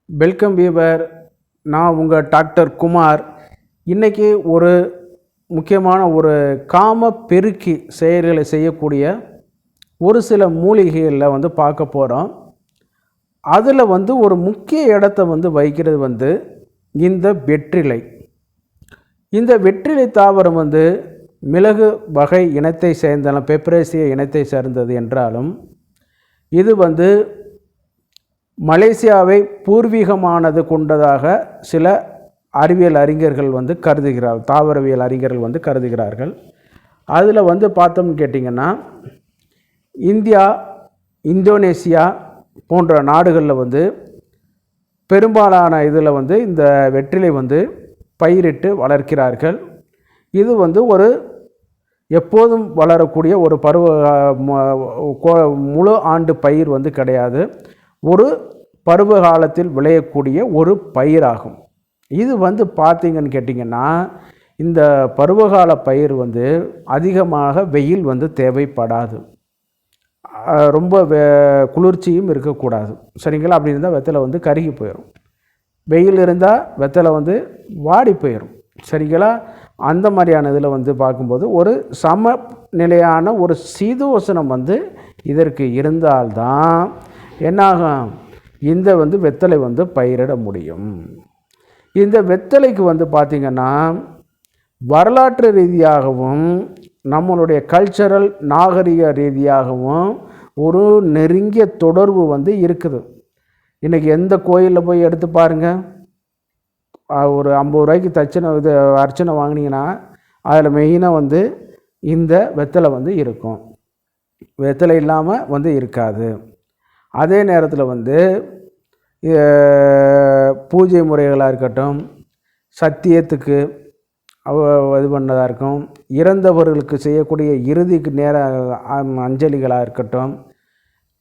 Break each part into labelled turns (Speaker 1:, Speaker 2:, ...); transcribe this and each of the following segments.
Speaker 1: Welcome viewer. நான் உங்கள் doctor Kumar. இன்றைக்கி ஒரு முக்கியமான ஒரு காம பெருக்கி செயல்களை செய்யக்கூடிய ஒரு சில மூலிகைகளில் பார்க்க போகிறோம். அதில் ஒரு முக்கிய இடத்தை வகிக்கிறது இந்த வெற்றிலை. இந்த வெற்றிலை தாவரம் மிளகு வகை இனத்தை சேர்ந்தாலும் பெப்பரேசிய இனத்தை சேர்ந்தது என்றாலும் இது மலேசியாவை பூர்வீகமானது கொண்டதாக சில அறிவியல் அறிஞர்கள் கருதுகிறார்கள், தாவரவியல் அறிஞர்கள் கருதுகிறார்கள். அதில் பார்த்தோம்னு கேட்டிங்கன்னா இந்தியா, இந்தோனேசியா போன்ற நாடுகளில் பெரும்பாலான இதில் இந்த வெற்றிலை பயிரிட்டு வளர்க்கிறார்கள். இது ஒரு எப்போதும் வளரக்கூடிய ஒரு முழு ஆண்டு பயிர் கிடையாது. ஒரு பருவ காலத்தில் விளையக்கூடிய ஒரு பயிராகும். இது பார்த்திங்கன்னு கேட்டிங்கன்னா இந்த பருவகால பயிர் அதிகமாக வெயில் தேவைப்படாது, ரொம்ப குளிர்ச்சியும் இருக்கக்கூடாது. சரிங்களா? அப்படி இருந்தால் வெத்தலை கருகி போயிடும். வெயில் இருந்தால் வெத்தலை வாடி போயிடும். சரிங்களா? அந்த மாதிரியான இதில் பார்க்கும்போது ஒரு சமநிலையான ஒரு சீதோசனம் இதற்கு இருந்தால்தான் என்னாகும், இந்த வெத்தலை பயிரிட முடியும். இந்த வெத்தலைக்கு பார்த்திங்கன்னா வரலாற்று ரீதியாகவும் நம்மளுடைய கல்ச்சரல் நாகரிக ரீதியாகவும் ஒரு நெருங்கிய தொடர்பு இருக்குது. இன்றைக்கி எந்த கோயிலில் போய் எடுத்து பாருங்கள், ஒரு 50 ரூபாய்க்கு அர்ச்சனை வாங்கினீங்கன்னா அதில் மெயினாக இந்த வெத்தலை இருக்கும். வெத்தலை இல்லாமல் இருக்காது. அதே நேரத்தில் பூஜை முறைகளாக இருக்கட்டும், சத்தியத்துக்கு இது பண்ணதாக இருக்கும், இறந்தவர்களுக்கு செய்யக்கூடிய இறுதிக்கு நேர அஞ்சலிகளாக இருக்கட்டும்,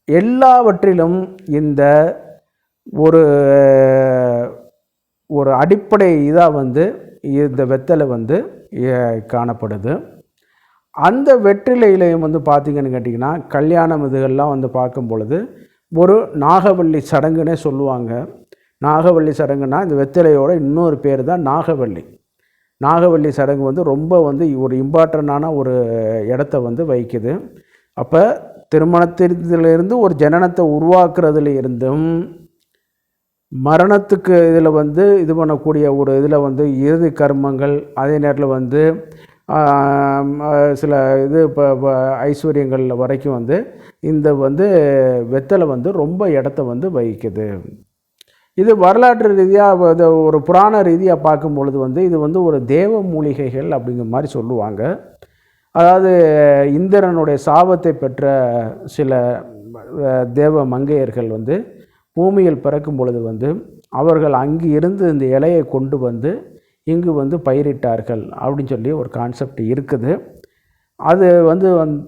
Speaker 1: எல்லாவற்றிலும் இந்த ஒரு அடிப்படை இதாக இந்த வெத்தலை காணப்படுது. அந்த வெற்றிலையிலையும் பார்த்திங்கன்னு கேட்டிங்கன்னா கல்யாணம் இதுகள்லாம் பார்க்கும் பொழுது ஒரு நாகவல்லி சடங்குன்னே சொல்லுவாங்க. நாகவல்லி சடங்குன்னா இந்த வெத்தலையோட இன்னொரு பேர் தான் நாகவல்லி. நாகவல்லி சடங்கு ரொம்ப ஒரு இம்பார்ட்டண்டான ஒரு இடத்த வகிக்குது. அப்போ திருமணத்திலிருந்து ஒரு ஜனனத்தை உருவாக்குறதுல இருந்தும் மரணத்துக்கு இதில் இது பண்ணக்கூடிய ஒரு இதில் இறுதி கர்மங்கள், அதே நேரத்தில் சில இது இப்போ ஐஸ்வர்யங்கள் வரைக்கும் இந்த வெத்தலை ரொம்ப இடத்த வகிக்குது. இது வரலாற்று ரீதியாக ஒரு புராண ரீதியாக பார்க்கும் பொழுது இது ஒரு தேவ மூலிகைகள் அப்படிங்கிற மாதிரி சொல்லுவாங்க. அதாவது இந்திரனுடைய சாபத்தை பெற்ற சில தேவ மங்கையர்கள் பூமியில் பிறக்கும் பொழுது அவர்கள் அங்கு இருந்து இந்த இலையை கொண்டு இங்கு பயிரிட்டார்கள் அப்படின்னு சொல்லி ஒரு கான்செப்ட் இருக்குது. அது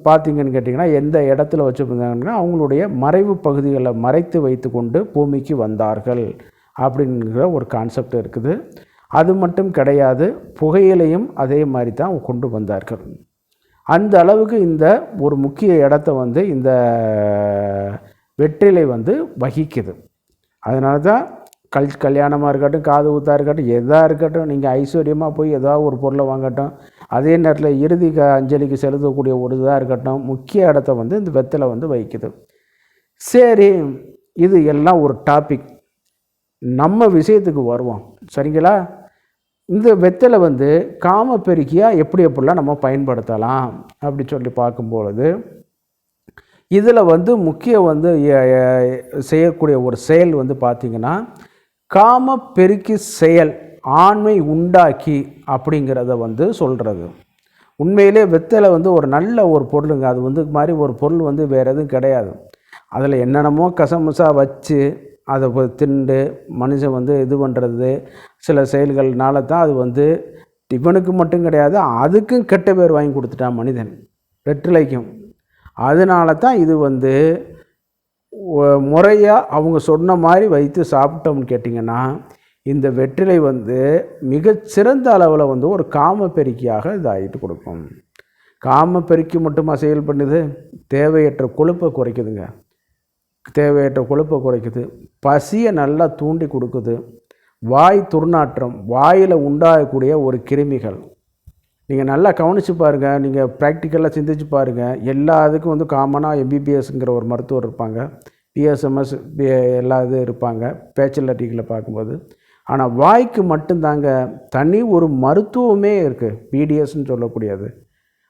Speaker 1: பார்த்திங்கன்னு கேட்டிங்கன்னா எந்த இடத்துல வச்சுருந்தாங்கன்னா அவங்களுடைய மறைவு பகுதிகளை மறைத்து வைத்து கொண்டு பூமிக்கு வந்தார்கள் அப்படிங்கிற ஒரு கான்செப்ட் இருக்குது. அது மட்டும் கிடையாது, புகையிலையும் அதே மாதிரி தான் கொண்டு வந்தார்கள். அந்த அளவுக்கு இந்த ஒரு முக்கிய இடத்த இந்த வெற்றிலை வகிக்குது. அதனால தான் கல்யாணமாக இருக்கட்டும், காது ஊத்தாக இருக்கட்டும், எதாக இருக்கட்டும், நீங்கள் ஐஸ்வர்யமாக போய் ஏதாவது ஒரு பொருளை வாங்கட்டும், அதே நேரத்தில் இறுதி அஞ்சலிக்கு செலுத்தக்கூடிய ஒரு இதாக இருக்கட்டும், முக்கிய இடத்த இந்த வெத்தலை வகிக்குது. சரி, இது எல்லாம் ஒரு டாபிக். நம்ம விஷயத்துக்கு வருவோம். சரிங்களா? இந்த வெத்தலை காம பெருக்கியாக எப்படிலாம் நம்ம பயன்படுத்தலாம் அப்படி சொல்லி பார்க்கும்பொழுது இதில் முக்கிய செய்யக்கூடிய ஒரு செயல் பார்த்திங்கன்னா காம பெருக்கி செயல், ஆண்மை உண்டாக்கி அப்படிங்கிறத சொல்கிறது. உண்மையிலே வெத்தலை ஒரு நல்ல ஒரு பொருளுங்க. அது மாதிரி ஒரு பொருள் வேறு எதுவும் கிடையாது. அதில் என்னென்னமோ கசமுசா வச்சு அதை திண்டு மனுஷன் இது பண்ணுறது சில செயல்கள்னால தான் அது இவனுக்கு மட்டும் கிடையாது, அதுக்கும் கெட்ட பேர் வாங்கி கொடுத்துட்டான் மனிதன், வெற்றிலைக்கும். அதனால தான் இது முறையாக அவங்க சொன்ன மாதிரி வைத்து சாப்பிட்டோம்னு கேட்டிங்கன்னா இந்த வெற்றிலை மிகச்சிறந்த அளவில் ஒரு காம பெருக்கியாக இது ஆகிட்டு கொடுக்கும். காம பெருக்கி மட்டுமா செயல் பண்ணுது? தேவையற்ற கொழுப்பை குறைக்குதுங்க. தேவையற்ற கொழுப்பை குறைக்குது, பசியை நல்லா தூண்டி கொடுக்குது, வாய் துர்நாற்றம், வாயில் உண்டாகக்கூடிய ஒரு கிருமிகள். நீங்கள் நல்லா கவனித்து பாருங்கள், நீங்கள் ப்ராக்டிக்கலாக சிந்திச்சு பாருங்கள். எல்லா இதுக்கும் வந்து காமனாக எம்பிபிஎஸ்ங்கிற ஒரு மருத்துவர் இருப்பாங்க, பிஎஸ்எம்எஸ் எல்லா இது இருப்பாங்க பேச்சுலர் டிகிரியில் பார்க்கும்போது. ஆனால் வாய்க்கு மட்டும்தாங்க தனி ஒரு மருத்துவமே இருக்குது, பிடிஎஸ்ன்னு சொல்லக்கூடியது.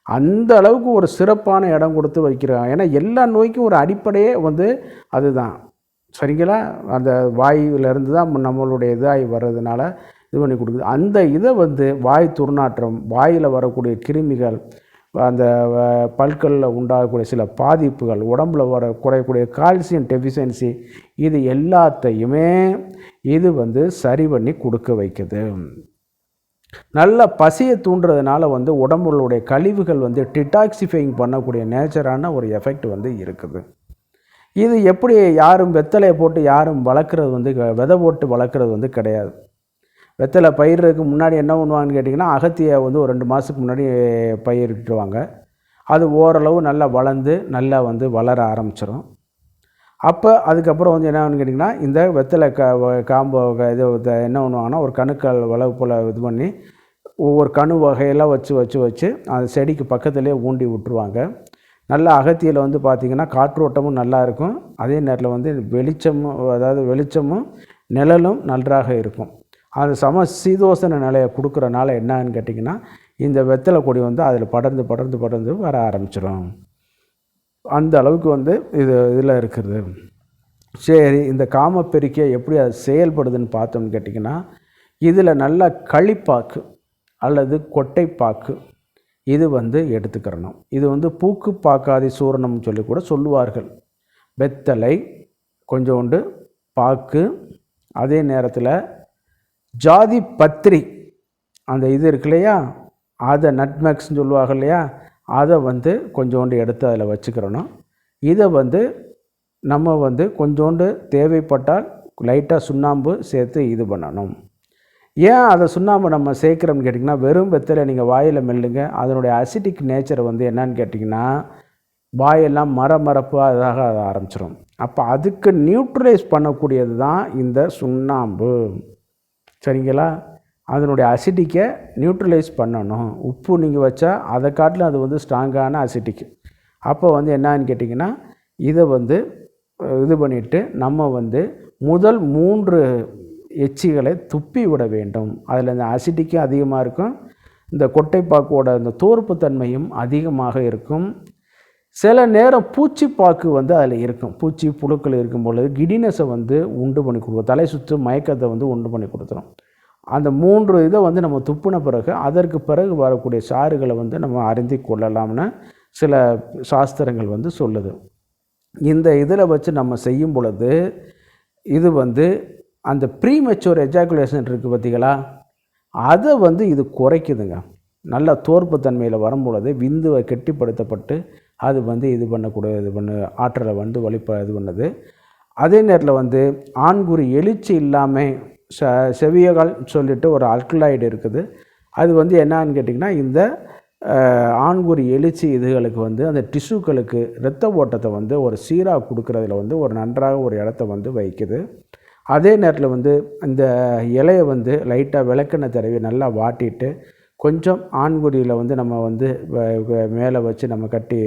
Speaker 1: அந்த அளவுக்கு ஒரு சிறப்பான இடம் கொடுத்து வைக்கிறாங்க. ஏன்னா எல்லா நோய்க்கும் ஒரு அடிப்படையே வந்து அதுதான், சரிங்களா? அந்த வாயிலிருந்து தான் நம்மளுடைய இதாகி வர்றதுனால இது பண்ணி கொடுக்குது. அந்த இதை வந்து வாய் துர்நாற்றம், வாயில் வரக்கூடிய கிருமிகள், அந்த பற்களில் உண்டாகக்கூடிய சில பாதிப்புகள், உடம்பில் குறையக்கூடிய கால்சியம் டெஃபிஷியன்சி, இது எல்லாத்தையுமே இது வந்து சரி பண்ணி கொடுக்க வைக்குது. நல்ல பசியை தூண்டுறதுனால வந்து உடம்புடைய கழிவுகள் வந்து டிடாக்சிஃபைங் பண்ணக்கூடிய நேச்சரான ஒரு எஃபெக்ட் வந்து இருக்குது. இது எப்படி யாரும் வெத்தலையை போட்டு யாரும் வளர்க்குறது வந்து விதை போட்டு வளர்க்குறது வந்து கிடையாது. வெத்தலை பயிருக்கு முன்னாடி என்ன பண்ணுவாங்கன்னு கேட்டிங்கன்னா, அகத்தியை வந்து ஒரு 2 மாதத்துக்கு முன்னாடி பயிரிட்டுருவாங்க. அது ஓரளவு நல்லா வளர்ந்து நல்லா வந்து வளர ஆரம்பிச்சிடும். அப்போ அதுக்கப்புறம் வந்து என்ன கேட்டிங்கன்னா, இந்த வெத்தலை காம்பு இது என்ன பண்ணுவாங்கன்னா, ஒரு கணுக்கள் வளவு போல் இது பண்ணி ஒவ்வொரு கணு வகையெல்லாம் வச்சு அந்த செடிக்கு பக்கத்துலேயே ஊண்டி விட்டுருவாங்க. நல்லா அகத்தியில் வந்து பார்த்திங்கன்னா காற்றோட்டமும் நல்லா இருக்கும், அதே நேரத்தில் வந்து வெளிச்சமும் நிழலும் நன்றாக இருக்கும். அது சீதோசன நிலையை கொடுக்குறனால என்னன்னு கேட்டிங்கன்னா, இந்த வெத்தலை கொடி வந்து அதில் படர்ந்து வர ஆரம்பிச்சிடும். அந்த அளவுக்கு வந்து இதில் இருக்குது. சரி, இந்த காமப்பெருக்கியை எப்படி அது செயல்படுதுன்னு பார்த்தோம்னு கேட்டிங்கன்னா, இதில் நல்ல களிப்பாக்கு அல்லது கொட்டைப்பாக்கு இது வந்து எடுத்துக்கிறணும். இது வந்து பூக்கு பாக்காதி சூரணம்னு சொல்லி கூட சொல்லுவார்கள். வெத்தலை கொஞ்சோண்டு, பாக்கு, அதே நேரத்தில் ஜாதி பத்திரி அந்த இது இருக்கு இல்லையா, அதை நட்மெக்ஸ்ன்னு சொல்லுவாங்க இல்லையா, அதை வந்து கொஞ்சோண்டு எடுத்து அதில் வச்சுக்கிறணும். இதை வந்து நம்ம வந்து கொஞ்சோண்டு தேவைப்பட்டால் லைட்டாக சுண்ணாம்பு சேர்த்து இது பண்ணணும். ஏன் அதை சுண்ணாம்பு நம்ம சேர்க்குறோம்னு கேட்டிங்கன்னா, வெறும் வெத்தலை நீங்கள் வாயில் மெல்லுங்க, அதனுடைய அசிட்டிக் நேச்சரை வந்து என்னன்னு கேட்டிங்கன்னா, வாயெல்லாம் மரமரப்பாக ஆரம்பிச்சிடும். அப்போ அதுக்கு நியூட்ரலைஸ் பண்ணக்கூடியது தான் இந்த சுண்ணாம்பு, சரிங்களா? அதனுடைய அசிட்டிக்கை நியூட்ரலைஸ் பண்ணணும். உப்பு நீங்கள் வச்சா அதை காட்டிலும் அது வந்து ஸ்ட்ராங்கான அசிட்டிக்கு. அப்போ வந்து என்னன்னு கேட்டிங்கன்னா, இதை வந்து இது பண்ணிவிட்டு நம்ம வந்து முதல் 3 எச்சிகளை துப்பி விட வேண்டும். அதில் இந்த அசிட்டிக்கும் அதிகமாக இருக்கும், இந்த கொட்டைப்பாக்கோட இந்த தோற்புத்தன்மையும் அதிகமாக இருக்கும். சில நேரம் பூச்சிப்பாக்கு வந்து அதில் இருக்கும், பூச்சி புழுக்கள் இருக்கும் பொழுது கிடினஸை வந்து உண்டு பண்ணி கொடுக்கும், தலை சுற்று மயக்கத்தை வந்து உண்டு பண்ணி கொடுத்துரும். அந்த 3 இதை வந்து நம்ம துப்புன பிறகு அதற்கு பிறகு வரக்கூடிய சாறுகளை வந்து நம்ம அருந்தி கொள்ளலாம்னு சில சாஸ்திரங்கள் வந்து சொல்லுது. இந்த இதில் வச்சு நம்ம செய்யும் பொழுது இது வந்து அந்த ப்ரீமெச்சூர் எஜாகுலேஷன் இருக்குது பார்த்தீங்களா, அதை வந்து இது குறைக்குதுங்க. நல்ல தோற்புத்தன்மையில் வரும்பொழுது விந்துவை கெட்டிப்படுத்தப்பட்டு அது வந்து இது ஆற்றலை வந்து இது பண்ணுது. அதே நேரத்தில் வந்து ஆண்குறி எழுச்சி இல்லாமல் செவியகால் சொல்லிட்டு ஒரு ஆல்கலாய்டு இருக்குது. அது வந்து என்னான்னு கேட்டிங்கன்னா, இந்த ஆண்குறி எழுச்சி இதுகளுக்கு வந்து அந்த டிஷ்யூக்களுக்கு இரத்த ஓட்டத்தை வந்து ஒரு சீராக கொடுக்குறதுல வந்து ஒரு நன்றாக ஒரு இடத்த வந்து வைக்குது. அதே நேரத்தில் வந்து இந்த இலையை வந்து லைட்டாக விளக்கெண்ணெய் தடவி நல்லா வாட்டிட்டு கொஞ்சம் ஆண்குறியில் வந்து நம்ம வந்து மேலே வச்சு நம்ம கட்டி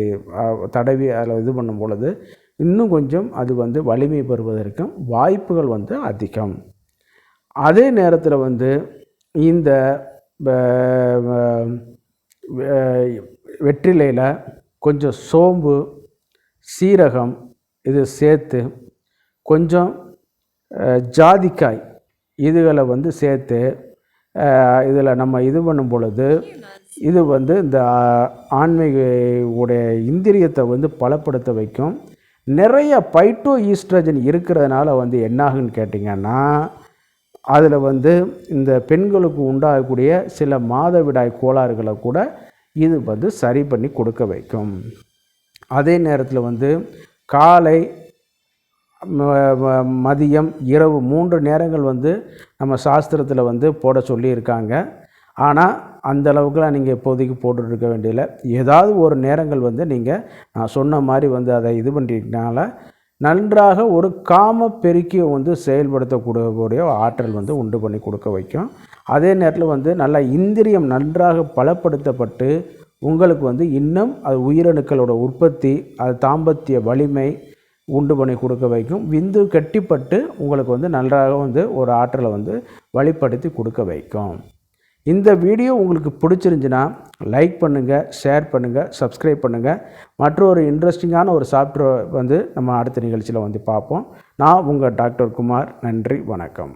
Speaker 1: தடவி அதில் இது பண்ணும் பொழுது இன்னும் கொஞ்சம் அது வந்து வலிமை பெறுவதற்கும் வாய்ப்புகள் வந்து அதிகம். அதே நேரத்தில் வந்து இந்த வெற்றிலையில் கொஞ்சம் சோம்பு, சீரகம் இது சேர்த்து கொஞ்சம் ஜாதிக்காய் இதுகளை வந்து சேர்த்து இதில் நம்ம இது பண்ணும் பொழுது இது வந்து இந்த ஆண்மைய உடைய இந்திரியத்தை வந்து பலப்படுத்த வைக்கும். நிறைய பைட்டோ ஈஸ்ட்ரஜன் இருக்கிறதுனால வந்து என்னாகுன்னு கேட்டிங்கன்னா, அதில் வந்து இந்த பெண்களுக்கு உண்டாகக்கூடிய சில மாதவிடாய் கோளாறுகளை கூட இது வந்து சரி பண்ணி கொடுக்க வைக்கும். அதே நேரத்தில் வந்து காலை, மதியம், இரவு 3 நேரங்கள் வந்து நம்ம சாஸ்திரத்தில் வந்து போட சொல்லியிருக்காங்க. ஆனால் அந்த அளவுக்குலாம் நீங்கள் இப்போதைக்கு போட்டுட்ருக்க வேண்டியதில்லை. ஏதாவது ஒரு நேரங்கள் வந்து நீங்கள் நான் சொன்ன மாதிரி வந்து அதை இது பண்ணுறதுனால நன்றாக ஒரு காம பெருக்கியை வந்து செயல்படுத்தக்கூடிய ஆற்றல் வந்து உண்டு பண்ணி கொடுக்க வைக்கும். அதே நேரத்தில் வந்து நல்லா இந்திரியம் நன்றாக பலப்படுத்தப்பட்டு உங்களுக்கு வந்து இன்னும் அது உயிரணுக்களோட உற்பத்தி, அது தாம்பத்திய வலிமை உண்டு பண்ணி கொடுக்க வைக்கும். விந்து கட்டிப்பட்டு உங்களுக்கு வந்து நன்றாக வந்து ஒரு ஆற்றலை வந்து வழிப்படுத்தி கொடுக்க வைக்கும். இந்த வீடியோ உங்களுக்கு பிடிச்சிருந்துச்சுன்னா லைக் பண்ணுங்கள், ஷேர் பண்ணுங்கள், சப்ஸ்கிரைப் பண்ணுங்கள். மற்றொரு இன்ட்ரெஸ்டிங்கான ஒரு சாஃப்ட்வேர் வந்து நம்ம அடுத்த நிகழ்ச்சியில் வந்து பார்ப்போம். நான் உங்கள் டாக்டர் குமார். நன்றி, வணக்கம்.